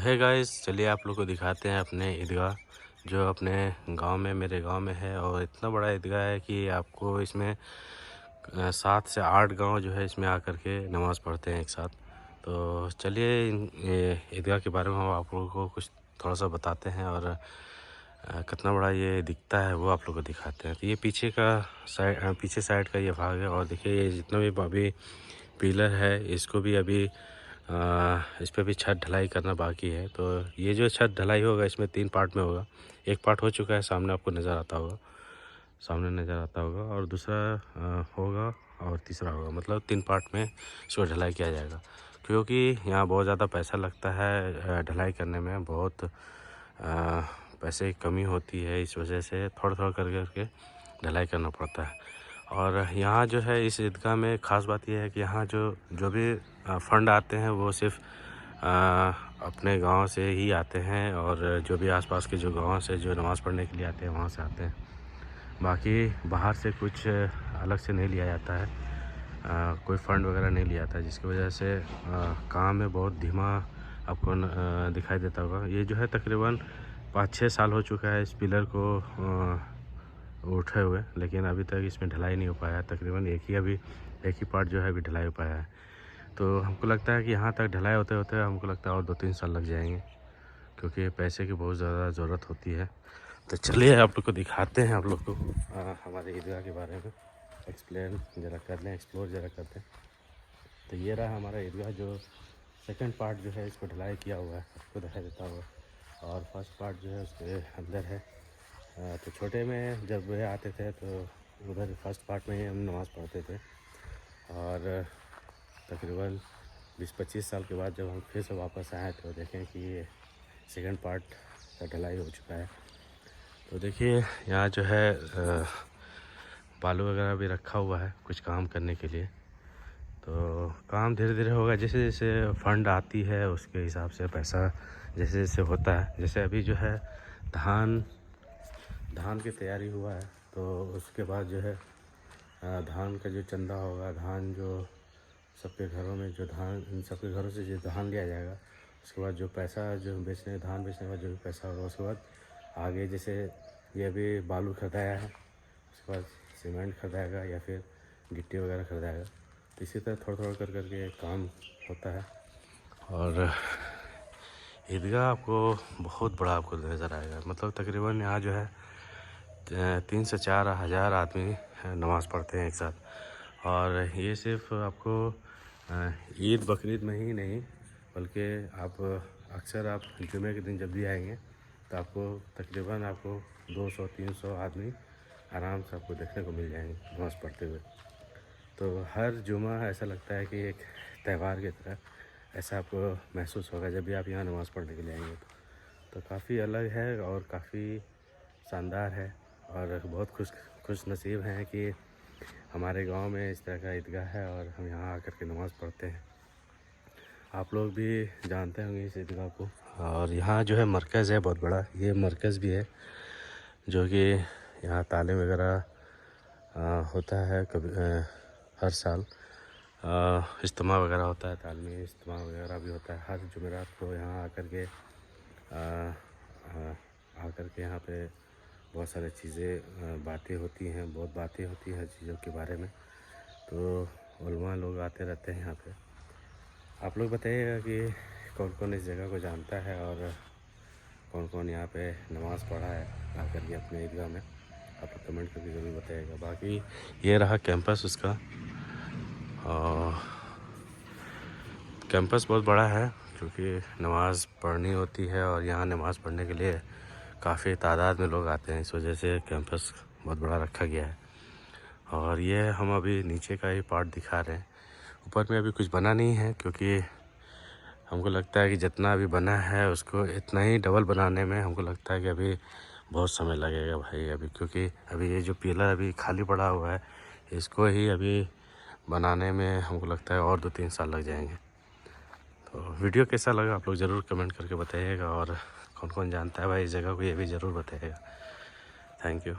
है गाइस, चलिए आप लोग को दिखाते हैं अपने ईदगाह जो अपने गांव में मेरे गांव में है। और इतना बड़ा ईदगाह है कि आपको इसमें 7 से 8 गांव जो है इसमें आकर के नमाज़ पढ़ते हैं एक साथ। तो चलिए ईदगाह के बारे में हम आप लोगों को कुछ थोड़ा सा बताते हैं और कितना बड़ा ये दिखता है वो आप लोग को दिखाते हैं। तो ये पीछे साइड का ये भाग है। और देखिए ये जितना भी अभी पिलर है इसको भी अभी इस पर भी छत ढलाई करना बाकी है। तो ये जो छत ढलाई होगा इसमें 3 पार्ट में होगा। एक पार्ट हो चुका है, सामने आपको नज़र आता होगा और दूसरा होगा और तीसरा होगा। मतलब 3 पार्ट में इसको ढलाई किया जाएगा, क्योंकि यहाँ बहुत ज़्यादा पैसा लगता है ढलाई करने में। बहुत पैसे की कमी होती है, इस वजह से थोड़ा थोड़ा करके ढलाई करना पड़ता है। और यहाँ जो है इस ईदगाह में ख़ास बात यह है कि यहाँ जो भी फ़ंड आते हैं वो सिर्फ अपने गांव से ही आते हैं। और जो भी आसपास के जो गांव से जो नमाज़ पढ़ने के लिए आते हैं वहाँ से आते हैं। बाकी बाहर से कुछ अलग से नहीं लिया जाता है, कोई फ़ंड वगैरह नहीं लिया जाता, जिसकी वजह से काम में बहुत धीमा आपको दिखाई देता होगा। ये जो है तकरीबन 5-6 साल हो चुका है इस पिलर को उठे हुए, लेकिन अभी तक इसमें ढलाई नहीं हो पाया है। तकरीबन एक ही पार्ट जो है अभी ढलाई हो पाया है। तो हमको लगता है कि यहाँ तक ढलाई होते होते हमको लगता है और 2-3 साल लग जाएंगे, क्योंकि पैसे की बहुत ज़्यादा ज़रूरत होती है। तो चलिए आप लोग को दिखाते हैं, आप लोग को हमारे ईदगाह के बारे में एक्सप्लोर ज़रा करते हैं। तो ये रहा हमारा ईदगाह, जो सेकंड पार्ट जो है इसको ढलाई किया हुआ है, आपको दिखाई देता हुआ। और फर्स्ट पार्ट जो है उसके अंदर है। तो छोटे में जब वह आते थे तो उधर फर्स्ट पार्ट में ही हम नमाज़ पढ़ते थे। और तकरीबन 20-25 साल के बाद जब हम फिर से वापस आए तो देखें कि ये सेकंड पार्ट का ढलाई हो चुका है। तो देखिए यहाँ जो है बालू वगैरह भी रखा हुआ है कुछ काम करने के लिए। तो काम धीरे धीरे होगा, जैसे जैसे फ़ंड आती है उसके हिसाब से पैसा जैसे जैसे होता है। जैसे अभी जो है धान की तैयारी हुआ है, तो उसके बाद जो है धान का जो चंदा होगा, धान जो सबके घरों में जो इन सबके घरों से जो धान लिया जाएगा, उसके बाद जो पैसा जो धान बेचने का जो भी पैसा होगा, उसके बाद आगे जैसे ये अभी बालू खरीदाया है, उसके बाद सीमेंट खरीदाएगा या फिर गिट्टी वगैरह खरीदाएगा। तो इसी तरह थोड़ा थोड़ा करके काम होता है। और ईदगाह आपको बहुत बड़ा आपको नज़र आएगा। मतलब तकरीबन यहाँ जो है 3 से 4 हज़ार आदमी नमाज़ पढ़ते हैं एक साथ। और ये सिर्फ आपको ईद बकरीद में ही नहीं, बल्कि अक्सर आप जुमे के दिन जब भी आएंगे तो आपको तकरीबन 200-300 आदमी आराम से आपको देखने को मिल जाएंगे नमाज़ पढ़ते हुए। तो हर जुमा ऐसा लगता है कि एक त्यौहार की तरह ऐसा आपको महसूस होगा जब भी आप यहाँ नमाज़ पढ़ने के लिए आएंगे। तो काफ़ी अलग है और काफ़ी शानदार है। और बहुत खुश नसीब हैं कि हमारे गांव में इस तरह का ईदगाह है और हम यहाँ आकर के नमाज़ पढ़ते हैं। आप लोग भी जानते होंगे इस ईदगाह को। और यहाँ जो है मरकज़ है बहुत बड़ा, ये मरकज़ भी है, जो कि यहाँ तालीम वगैरह होता है। कभी हर साल इज्तिमा वगैरह होता है, तालीमी इज्तिमा वगैरह भी होता है हर जुमेरात को। यहाँ आकर के यहाँ पे बहुत सारी चीज़ें बातें होती हैं, बहुत बातें होती हैं हर चीज़ों के बारे में। तो उलमा लोग आते रहते हैं यहाँ पे। आप लोग बताइएगा कि कौन कौन इस जगह को जानता है और कौन कौन यहाँ पे नमाज़ पढ़ा है आकर के अपने ईदगाह में। आप लोग कमेंट करके ज़रूर बताइएगा। बाकी ये रहा कैंपस उसका, और कैंपस बहुत बड़ा है क्योंकि नमाज़ पढ़नी होती है और यहाँ नमाज़ पढ़ने के लिए काफ़ी तादाद में लोग आते हैं, इस वजह से कैंपस बहुत बड़ा रखा गया है। और ये हम अभी नीचे का ही पार्ट दिखा रहे हैं, ऊपर में अभी कुछ बना नहीं है, क्योंकि हमको लगता है कि जितना अभी बना है उसको इतना ही डबल बनाने में हमको लगता है कि अभी बहुत समय लगेगा भाई अभी। क्योंकि अभी ये जो पिलर अभी खाली पड़ा हुआ है, इसको ही अभी बनाने में हमको लगता है और 2-3 साल लग जाएंगे। तो वीडियो कैसा लगा आप लोग ज़रूर कमेंट करके बताइएगा। और कौन कौन जानता है भाई इस जगह को, ये भी ज़रूर बताइएगा। Thank you.